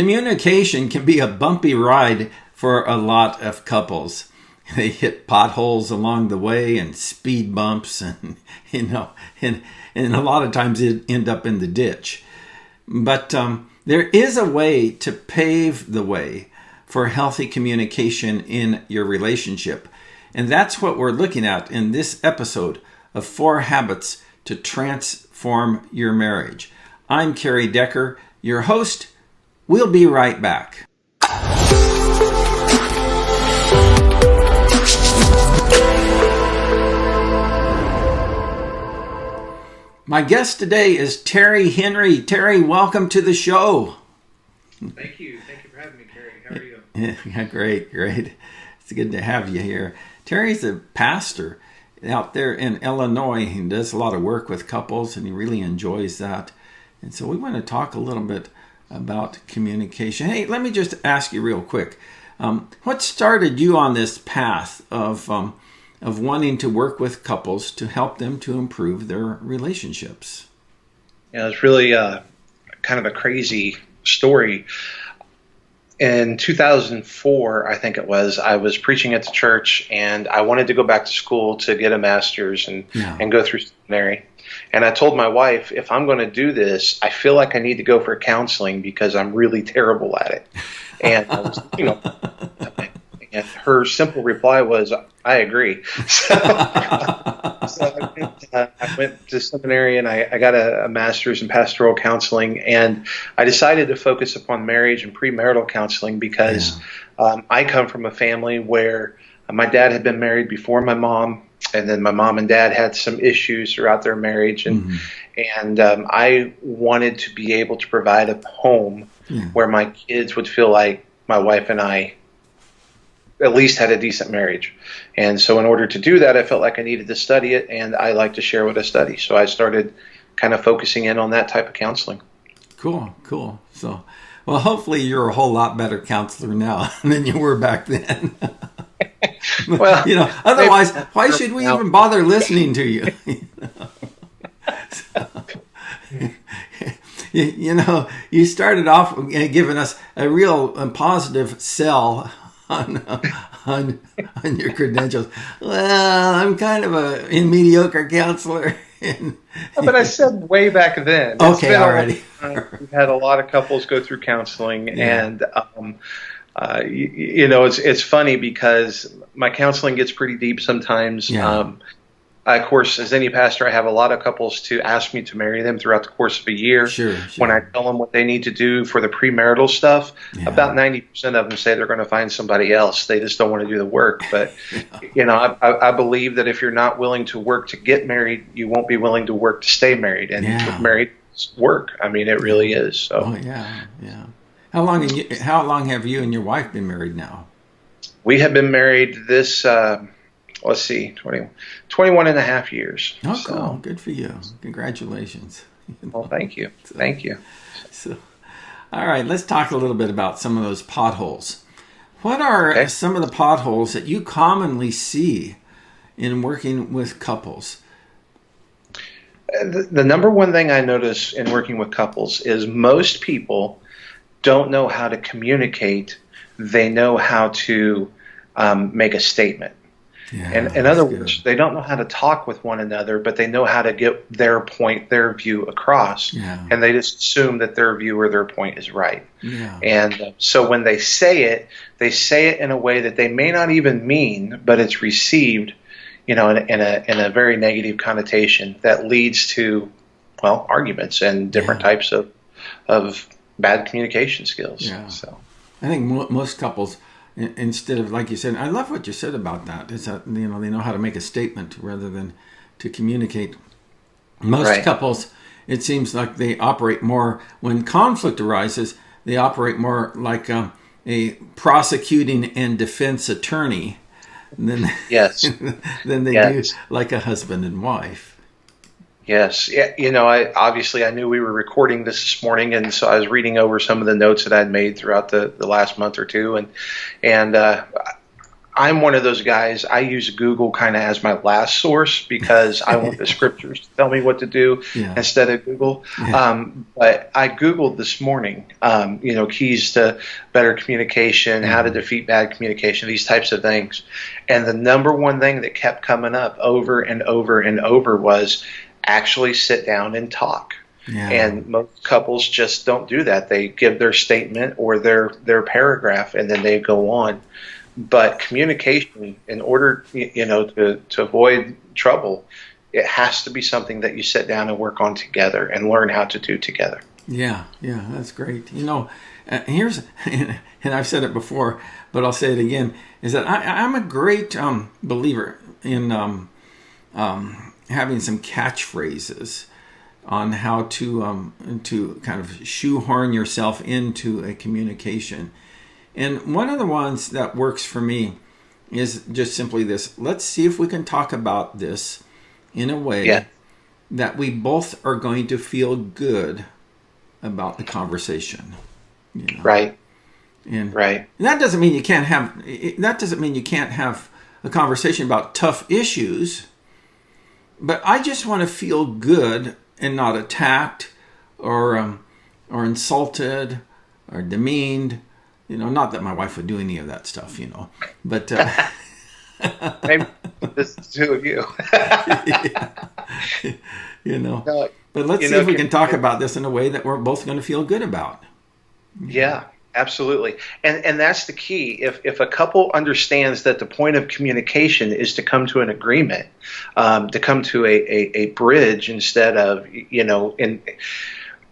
Communication can be a bumpy ride for a lot of couples. They hit potholes along the way and speed bumps, and and a lot of times it end up in the ditch. But there is a way to pave the way for healthy communication in your relationship. And that's what we're looking at in this episode of 4 Habits to Transform Your Marriage. I'm Kerry Decker, your host. We'll be right back. My guest today is Terry Henry. Terry, welcome to the show. Thank you. Thank you for having me, Kerry. How are you? Yeah, great. It's good to have you here. Terry's a pastor out there in Illinois. He does a lot of work with couples, and he really enjoys that. And so we want to talk a little bit about communication. Hey, let me just ask you real quick. What started you on this path of wanting to work with couples to help them to improve their relationships? Yeah, it's really kind of a crazy story. In 2004, I think it was, I was preaching at the church, and I wanted to go back to school to get a master's and go through seminary. And I told my wife, if I'm going to do this, I feel like I need to go for counseling because I'm really terrible at it. And I was, and her simple reply was, I agree. So I went to seminary and I got a master's in pastoral counseling, and I decided to focus upon marriage and premarital counseling because I come from a family where my dad had been married before my mom, and then my mom and dad had some issues throughout their marriage, and I wanted to be able to provide a home where my kids would feel like my wife and I at least had a decent marriage. And so in order to do that, I felt like I needed to study it, and I like to share what I study. So I started kind of focusing in on that type of counseling. Cool. So, well, hopefully you're a whole lot better counselor now than you were back then. Well, otherwise, why should we even bother listening to you? You started off giving us a real positive sell on your credentials. Well, I'm kind of a mediocre counselor. But I said way back then. Okay, already. We've had a lot of couples go through counseling, and it's funny because my counseling gets pretty deep sometimes. Of course, as any pastor, I have a lot of couples to ask me to marry them throughout the course of a year. Sure. When I tell them what they need to do for the premarital stuff, about 90% of them say they're going to find somebody else. They just don't want to do the work. But, I believe that if you're not willing to work to get married, you won't be willing to work to stay married. And married is work. I mean, it really is. So. Oh, yeah. How long have you and your wife been married now? We have been married this 21 and a half years. Oh, so. Cool. Good for you. Congratulations. Well, thank you. Thank you. So, all right, let's talk a little bit about some of those potholes. What are some of the potholes that you commonly see in working with couples? The number one thing I notice in working with couples is most people don't know how to communicate. They know how to make a statement. And in other words, they don't know how to talk with one another, but they know how to get their point, their view across. And they just assume that their view or their point is right. And so when they say it in a way that they may not even mean, but it's received, in a very negative connotation that leads to, arguments and different types of bad communication skills. So I think most couples, instead of, like you said, I love what you said about that, is that, they know how to make a statement rather than to communicate. Most couples, it seems like they operate more, when conflict arises, they operate more like a prosecuting and defense attorney than they do like a husband and wife. Yes. Yeah, I knew we were recording this morning, and so I was reading over some of the notes that I'd made throughout the last month or two, and I'm one of those guys. I use Google kind of as my last source because I want the scriptures to tell me what to do Yeah. instead of Google. Yeah. But I Googled this morning, keys to better communication, how to defeat bad communication, these types of things. And the number one thing that kept coming up over and over and over was actually sit down and talk. Yeah. And most couples just don't do that. They give their statement or their paragraph, and then they go on. But communication, in order to avoid trouble, it has to be something that you sit down and work on together and learn how to do together. Yeah, that's great. Here's, and I've said it before, but I'll say it again, is that I'm a great believer in having some catchphrases on how to kind of shoehorn yourself into a communication. And one of the ones that works for me is just simply this: let's see if we can talk about this in a way that we both are going to feel good about the conversation. Right. And that doesn't mean you can't have a conversation about tough issues, but I just want to feel good and not attacked or insulted or demeaned. Not that my wife would do any of that stuff, but maybe this is two of you. But let's see if we can talk about this in a way that we're both going to feel good about. Yeah, absolutely. And that's the key. If a couple understands that the point of communication is to come to an agreement, to come to a bridge instead of,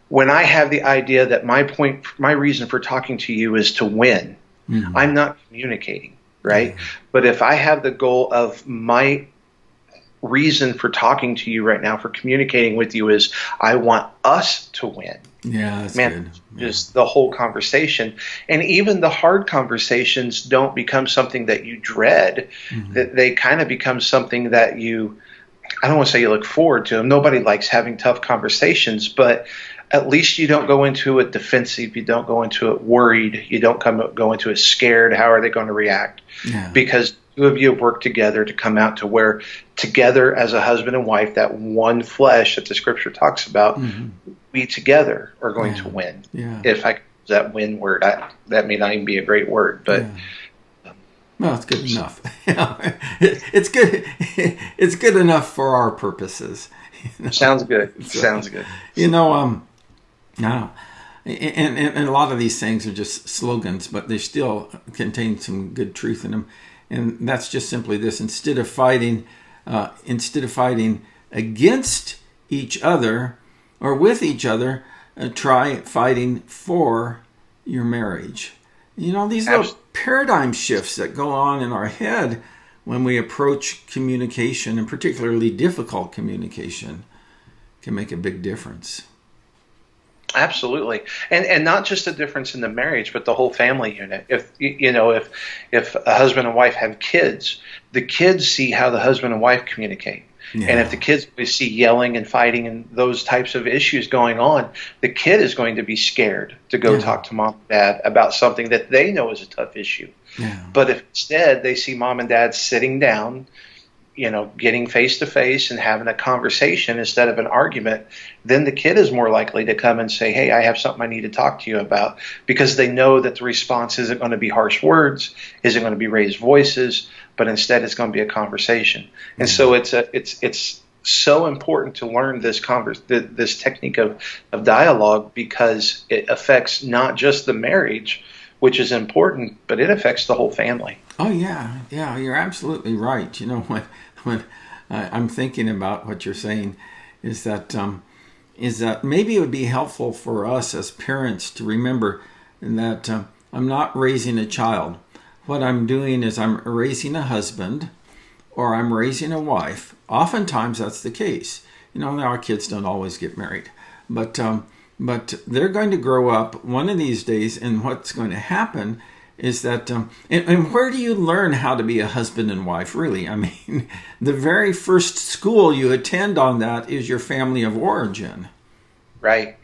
when I have the idea that my reason for talking to you is to win, I'm not communicating, right? But if I have the goal of my reason for talking to you right now, for communicating with you, is I want us to win. Yeah, that's good. Just the whole conversation. And even the hard conversations don't become something that you dread. That they kind of become something that I don't want to say you look forward to them. Nobody likes having tough conversations, but at least you don't go into it defensive. You don't go into it worried. You don't go into it scared. How are they going to react? Yeah. Because two of you have worked together to come out to where together as a husband and wife, that one flesh that the scripture talks about, we together are going to win. Yeah. If I use that win word, that may not even be a great word, but well, it's good enough. It's good. It's good enough for our purposes. Sounds good. Sounds good. No. And a lot of these things are just slogans, but they still contain some good truth in them. And that's just simply this: instead of fighting against each other or with each other, try fighting for your marriage. These little paradigm shifts that go on in our head when we approach communication, and particularly difficult communication, can make a big difference. Absolutely. And not just a difference in the marriage, but the whole family unit. If a husband and wife have kids, the kids see how the husband and wife communicate. Yeah. And if the kids see yelling and fighting and those types of issues going on, the kid is going to be scared to go talk to mom and dad about something that they know is a tough issue. Yeah. But if instead they see mom and dad sitting down, getting face to face and having a conversation instead of an argument, then the kid is more likely to come and say, hey, I have something I need to talk to you about, because they know that the response isn't going to be harsh words, isn't going to be raised voices, but instead it's going to be a conversation. And so it's so important to learn this technique of dialogue, because it affects not just the marriage, which is important, but it affects the whole family. Oh yeah, you're absolutely right. When I'm thinking about what you're saying, is that maybe it would be helpful for us as parents to remember that I'm not raising a child. What I'm doing is I'm raising a husband, or I'm raising a wife. Oftentimes that's the case. Our kids don't always get married, but they're going to grow up one of these days, and what's going to happen is that, and where do you learn how to be a husband and wife, really? I mean, the very first school you attend on that is your family of origin. Right.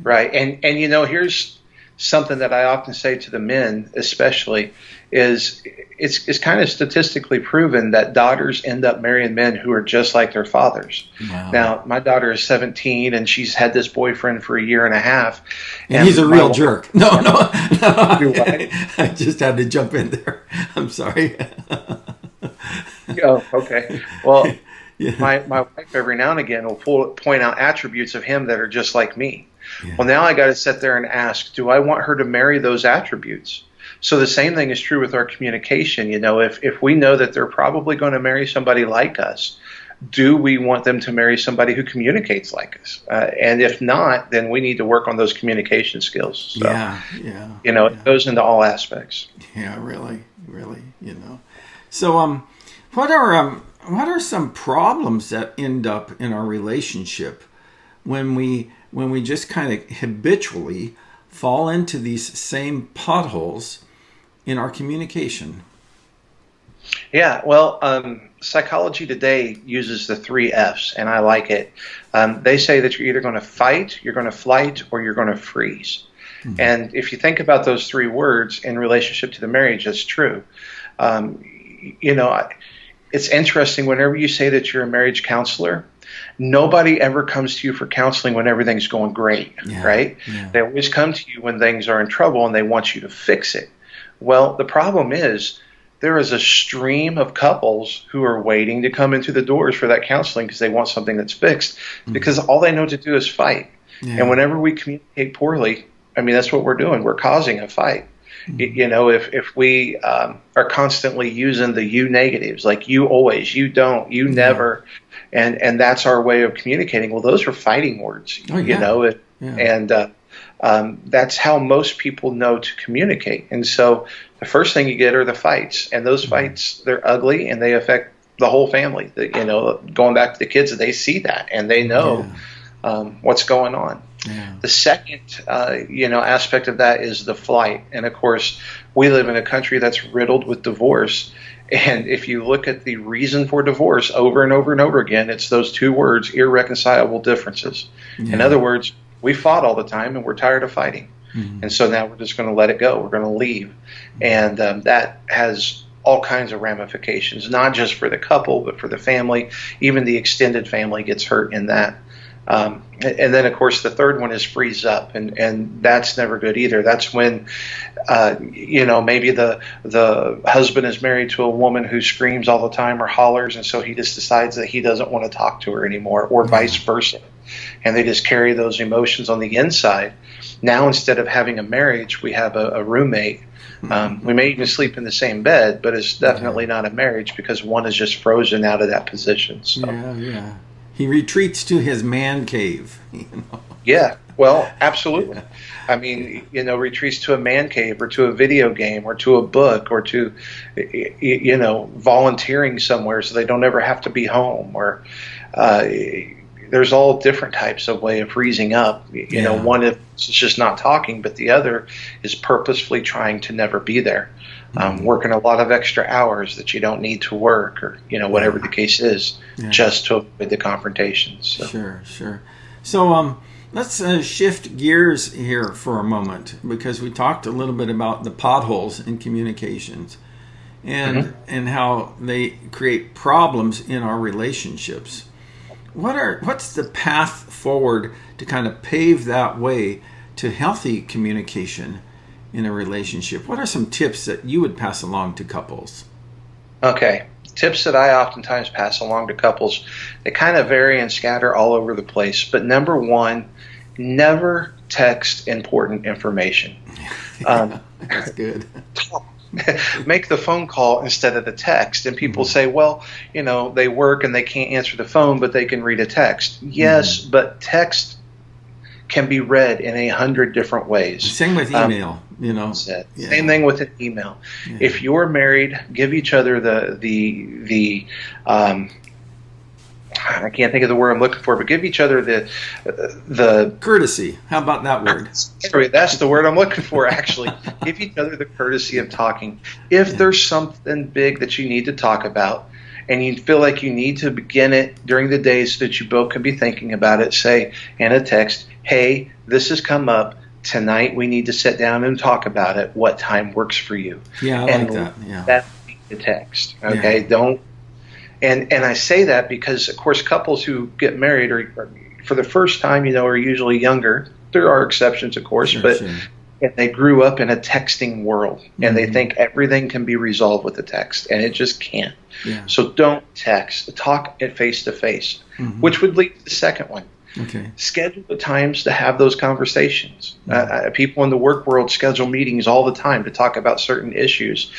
And here's something that I often say to the men, especially, is it's kind of statistically proven that daughters end up marrying men who are just like their fathers. Wow. Now, my daughter is 17, and she's had this boyfriend for a year and a half. And he's a real jerk. No. Right. I just had to jump in there. I'm sorry. Oh, okay. Well, Yeah. my wife every now and again will point out attributes of him that are just like me. Yeah. Well, now I got to sit there and ask, do I want her to marry those attributes? So the same thing is true with our communication. If we know that they're probably going to marry somebody like us, do we want them to marry somebody who communicates like us? And if not, then we need to work on those communication skills. So, it goes into all aspects. Yeah, really. So, what are some problems that end up in our relationship when we just kind of habitually fall into these same potholes in our communication? Yeah, well, Psychology Today uses the 3 F's, and I like it. They say that you're either going to fight, you're going to flight, or you're going to freeze. Mm-hmm. And if you think about those 3 words in relationship to the marriage, that's true. It's interesting, whenever you say that you're a marriage counselor, nobody ever comes to you for counseling when everything's going great, right? Yeah. They always come to you when things are in trouble and they want you to fix it. Well, the problem is there is a stream of couples who are waiting to come into the doors for that counseling because they want something that's fixed, because all they know to do is fight. Yeah. And whenever we communicate poorly, that's what we're doing. We're causing a fight. If we are constantly using the you negatives, like you always, you don't, you never, and that's our way of communicating. Well, those are fighting words, and that's how most people know to communicate. And so the first thing you get are the fights, and those fights, they're ugly and they affect the whole family. Going back to the kids, they see that and they know what's going on. Yeah. The second, aspect of that is the flight. And of course, we live in a country that's riddled with divorce. And if you look at the reason for divorce over and over and over again, it's those 2 words, irreconcilable differences. Yeah. In other words, we fought all the time and we're tired of fighting. Mm-hmm. And so now we're just going to let it go. We're going to leave. And that has all kinds of ramifications, not just for the couple, but for the family. Even the extended family gets hurt in that. And then, of course, the third one is freeze up, and that's never good either. That's when, maybe the husband is married to a woman who screams all the time or hollers, and so he just decides that he doesn't want to talk to her anymore, or vice versa. And they just carry those emotions on the inside. Now, instead of having a marriage, we have a roommate. We may even sleep in the same bed, but it's definitely not a marriage because one is just frozen out of that position. So. Yeah. He retreats to his man cave. Yeah, well, absolutely. Retreats to a man cave or to a video game or to a book or to, volunteering somewhere so they don't ever have to be home. Or there's all different types of way of freezing up. One is just not talking, but the other is purposefully trying to never be there. Working a lot of extra hours that you don't need to work, or whatever the case is, just to avoid the confrontations. So. Sure. So let's shift gears here for a moment, because we talked a little bit about the potholes in communications and how they create problems in our relationships. What's the path forward to kind of pave that way to healthy communication in a relationship? What are some tips that you would pass along to couples? Okay. Tips that I oftentimes pass along to couples, they kind of vary and scatter all over the place. But number 1, never text important information. That's good. Make the phone call instead of the text. And people say, well, they work and they can't answer the phone, but they can read a text. Yes, but text can be read in 100 different ways. Same with email, Same thing with an email. Yeah. If you're married, give each other the I can't think of the word I'm looking for, but give each other the courtesy. How about that word? That's the word I'm looking for, actually. Give each other the courtesy of talking. If there's something big that you need to talk about, and you feel like you need to begin it during the day so that you both can be thinking about it, say in a text, hey, this has come up. tonight we need to sit down and talk about it. What time works for you? Yeah, I like that. Yeah. That's the text. Okay. Yeah. Don't. And I say that because, of course, couples who get married or for the first time, are usually younger. There are exceptions, of course, but and they grew up in a texting world, and they think everything can be resolved with a text, and it just can't. Yeah. So don't text. Talk at face to face, which would lead to the second one. Okay. Schedule the times to have those conversations. People in the work world schedule meetings all the time to talk about certain issues.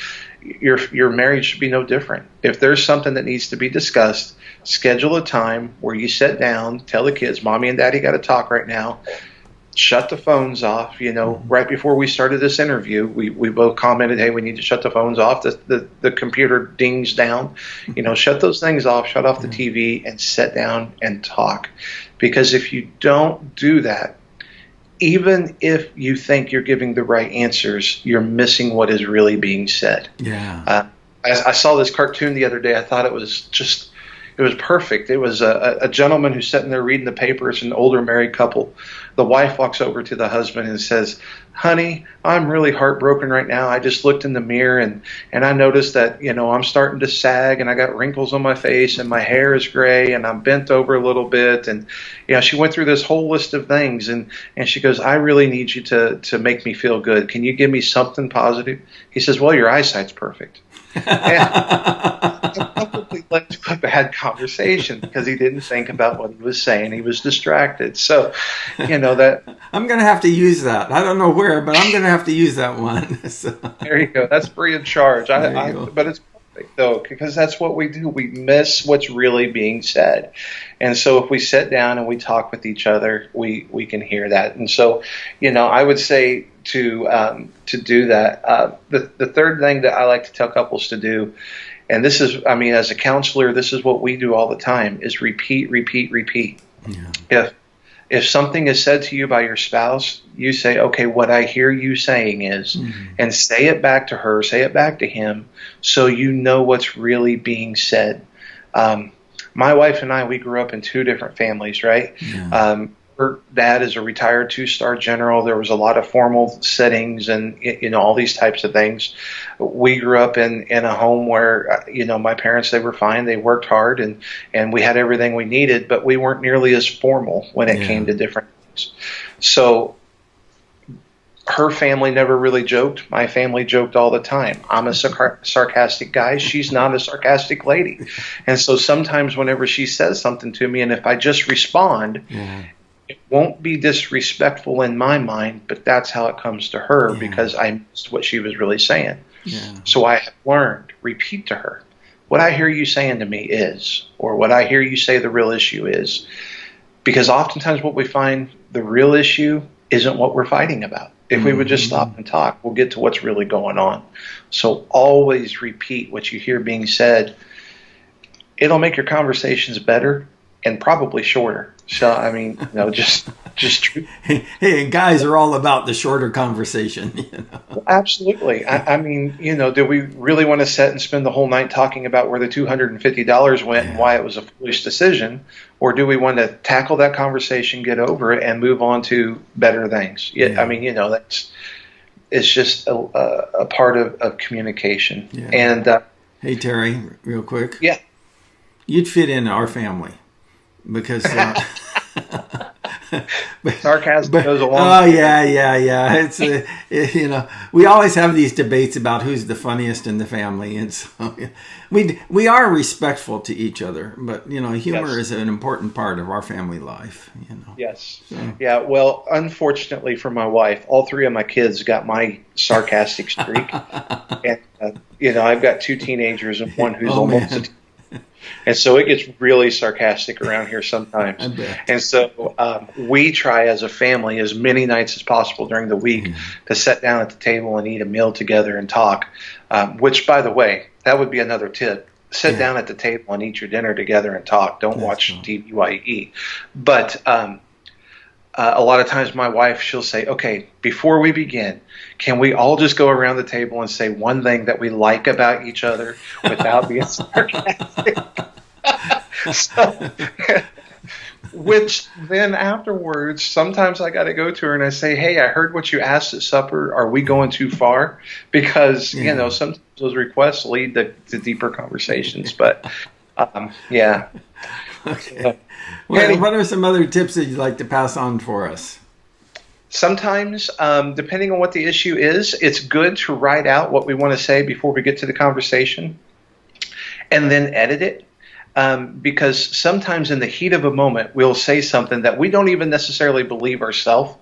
Your marriage should be no different. If there's something that needs to be discussed, schedule a time where you sit down, tell the kids, Mommy and Daddy got to talk right now. Shut the phones off. Right before we started this interview, we both commented, hey, we need to shut the phones off. The computer dings down. Shut those things off, shut off the TV, and sit down and talk. Because if you don't do that, even if you think you're giving the right answers, you're missing what is really being said. Yeah. I saw this cartoon the other day. I thought it was perfect. It was a gentleman who's sitting there reading the paper. It's an older married couple. The wife walks over to the husband and says, honey, I'm really heartbroken right now. I just looked in the mirror and I noticed that, I'm starting to sag and I got wrinkles on my face and my hair is gray and I'm bent over a little bit. And, she went through this whole list of things and she goes, I really need you to make me feel good. Can you give me something positive? He says, well, your eyesight's perfect. It probably led to a bad conversation because he didn't think about what he was saying. He was distracted. So, that I'm going to have to use that. I don't know where, but I'm going to have to use that one. So. There you go. That's free of charge. But it's perfect though, because that's what we do. We miss what's really being said. And so if we sit down and we talk with each other, we can hear that. And so, I would say to do that. The third thing that I like to tell couples to do, and this is, as a counselor, this is what we do all the time, is repeat, repeat, repeat. Yeah. If something is said to you by your spouse, you say, okay, what I hear you saying is, and say it back to her, say it back to him, so you know what's really being said. My wife and I, we grew up in two different families, right? Yeah. Her dad is a retired 2-star general. There was a lot of formal settings and, all these types of things. We grew up in a home where, my parents, they were fine. They worked hard and we had everything we needed, but we weren't nearly as formal when it came to different things. So her family never really joked. My family joked all the time. I'm a sarcastic guy. She's not a sarcastic lady. And so sometimes whenever she says something to me, and if I just respond, it won't be disrespectful in my mind, but that's how it comes to her because I missed what she was really saying. Yeah. So I have learned, repeat to her, what I hear you saying to me is, or what I hear you say the real issue is. Because oftentimes what we find, the real issue isn't what we're fighting about. If we would just stop and talk, we'll get to what's really going on. So always repeat what you hear being said. It'll make your conversations better and probably shorter. So, just true. Hey, guys are all about the shorter conversation. Absolutely. Do we really want to sit and spend the whole night talking about where the $250 went and why it was a foolish decision? Or do we want to tackle that conversation, get over it, and move on to better things? It's just a part of communication. Yeah. And hey, Terry, real quick. Yeah. You'd fit in our family. Because sarcasm goes along. Oh yeah. It's we always have these debates about who's the funniest in the family, and so we are respectful to each other. But humor is an important part of our family life. Yes. So. Yeah. Well, unfortunately for my wife, all three of my kids got my sarcastic streak, and I've got 2 teenagers and one who's almost. And so it gets really sarcastic around here sometimes. And so we try as a family as many nights as possible during the week to sit down at the table and eat a meal together and talk, which, by the way, that would be another tip. Sit down at the table and eat your dinner together and talk. Don't watch TV while you eat. But a lot of times my wife, she'll say, okay, before we begin, can we all just go around the table and say one thing that we like about each other without being sarcastic? Which then afterwards, sometimes I got to go to her and I say, "Hey, I heard what you asked at supper. Are we going too far?" Because Yeah. sometimes those requests lead to deeper conversations. But yeah. Okay. So, Well, Penny, what are some other tips that you'd like to pass on for us? sometimes, depending on what the issue is, it's good to write out what we want to say before we get to the conversation and then edit it. Because sometimes in the heat of a moment, we'll say something that we don't even necessarily believe ourselves,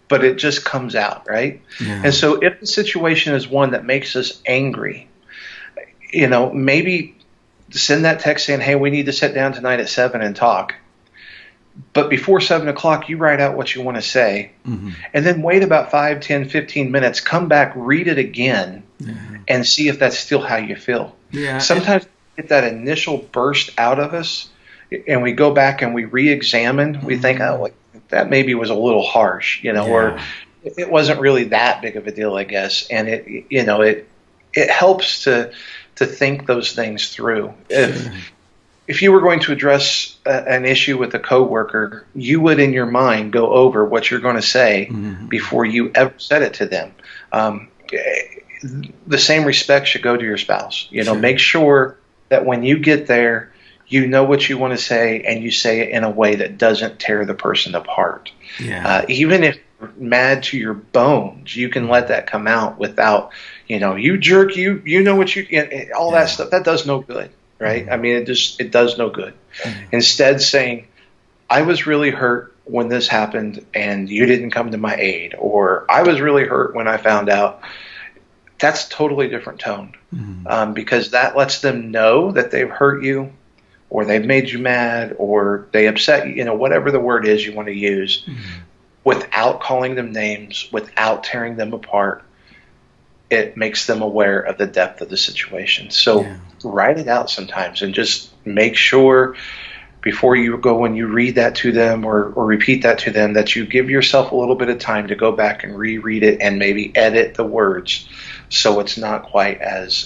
but it just comes out, right? And Yeah. so if the situation is one that makes us angry, maybe send that text saying, "Hey, we need to sit down tonight at 7 and talk." But before 7 o'clock, you write out what you want to say, Hmm. and then wait about 5, 10, 15 minutes, come back, read it again, Yeah. and see if that's still how you feel. Yeah. Sometimes we get that initial burst out of us, and we go back and we re-examine. We think, "Oh, like, that maybe was a little harsh," or Yeah. it wasn't really that big of a deal, I guess. And it helps to think those things through. If Sure. if you were going to address an issue with a coworker, you would in your mind go over what you're going to say Hmm. before you ever said it to them. Um, the same respect should go to your spouse. Sure. Make sure that when you get there, you know what you want to say and you say it in a way that doesn't tear the person apart. Yeah. Even if you're mad to your bones, you can let that come out without, you jerk, you know what all that Yeah. stuff. That does no good, right? I Hmm. mean, it does no good. Yeah. Instead, saying, "I was really hurt when this happened and you didn't come to my aid," or "I was really hurt when I found out." That's a totally different tone, Hmm. because that lets them know that they've hurt you or they've made you mad or they upset you, whatever the word is you want to use, Hmm. without calling them names, without tearing them apart. It makes them aware of the depth of the situation. So Yeah. write it out sometimes and just make sure before you go when you read that to them or repeat that to them that you give yourself a little bit of time to go back and reread it and maybe edit the words so it's not quite as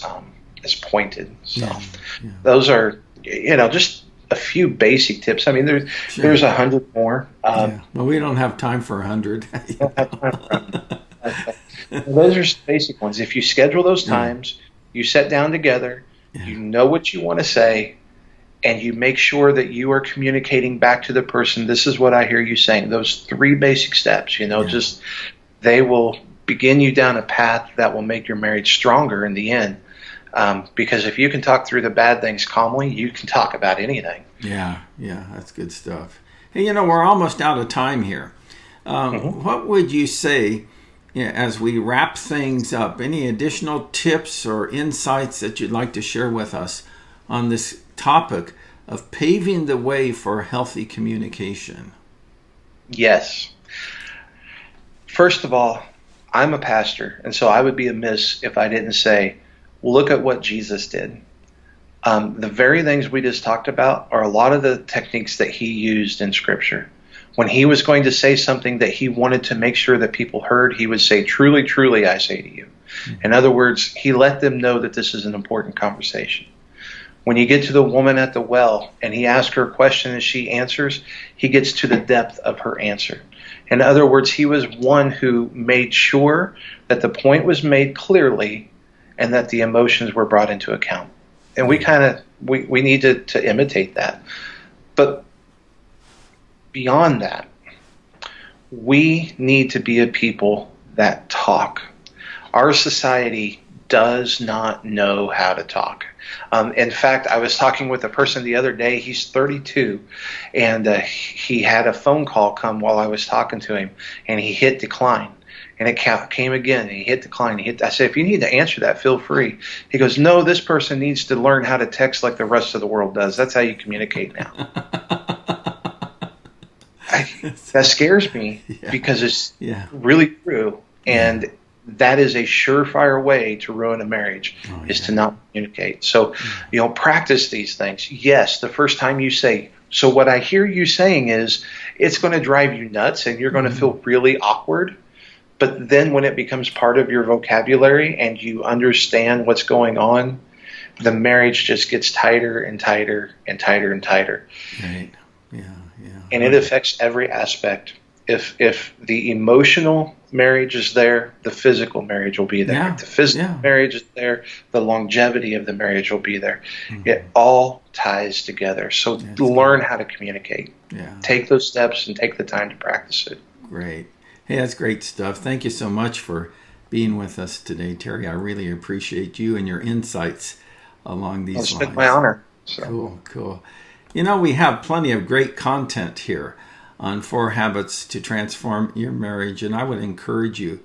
pointed. So Yeah. Yeah. those are just a few basic tips. I mean, there's Sure. 100 more. Yeah. Well, we don't have time for 100. Don't have time for 'em. Okay. Those are basic ones. If you schedule those Yeah. times, you sit down together, Yeah. you know what you want to say, and you make sure that you are communicating back to the person, "This is what I hear you saying." Those three basic steps, Yeah. just they will begin you down a path that will make your marriage stronger in the end. Because if you can talk through the bad things calmly, you can talk about anything. Yeah. Yeah. That's good stuff. Hey, we're almost out of time here. Hmm. What would you say, as we wrap things up? Any additional tips or insights that you'd like to share with us on this topic of paving the way for healthy communication? Yes. First of all, I'm a pastor, and so I would be amiss if I didn't say, look at what Jesus did. The very things we just talked about are a lot of the techniques that he used in Scripture. When he was going to say something that he wanted to make sure that people heard, he would say, "Truly, truly, I say to you." In other words, he let them know that this is an important conversation. When you get to the woman at the well and he asks her a question and she answers, he gets to the depth of her answer. In other words, he was one who made sure that the point was made clearly and that the emotions were brought into account. And we Yeah. kind of we need to imitate that. But beyond that, we need to be a people that talk. Our society does not know how to talk. In fact, I was talking with a person the other day. He's 32, and he had a phone call come while I was talking to him, and he hit decline. And it came again, and he hit decline. I said, "If you need to answer that, feel free." He goes, "No, this person needs to learn how to text like the rest of the world does. That's how you communicate now." That scares me Yeah. because it's Yeah. really true. Yeah. And that is a surefire way to ruin a marriage Oh, is to yeah. not communicate. So, Yeah. practice these things. Yes, the first time you say, "So what I hear you saying is," it's going to drive you nuts and you're going to Mhm. feel really awkward. But then when it becomes part of your vocabulary and you understand what's going on, the marriage just gets tighter and tighter and tighter and tighter. Right. Yeah. Yeah. and it affects every aspect. If the emotional marriage is there, the physical marriage will be there. Yeah. If the physical Yeah. marriage is there, the longevity of the marriage will be there. Mm-hmm. It all ties together. So learn how to communicate. Yeah. Take those steps and take the time to practice it. Great. Hey, that's great stuff. Thank you so much for being with us today, Terry. I really appreciate you and your insights along these lines. It's been my honor. So. Cool, cool. You know, we have plenty of great content here on 4 Habits to Transform Your Marriage, and I would encourage you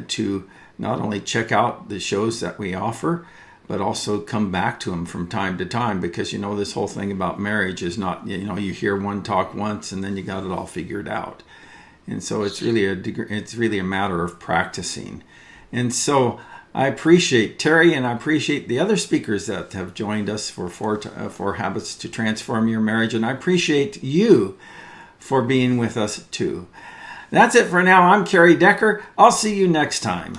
to not only check out the shows that we offer, but also come back to them from time to time, because you know this whole thing about marriage is not, you know, you hear one talk once and then you got it all figured out. And so it's really a matter of practicing. And so I appreciate Terry, and I appreciate the other speakers that have joined us for 4 Habits to Transform Your Marriage, and I appreciate you for being with us too. That's it for now. I'm Kerry Decker. I'll see you next time.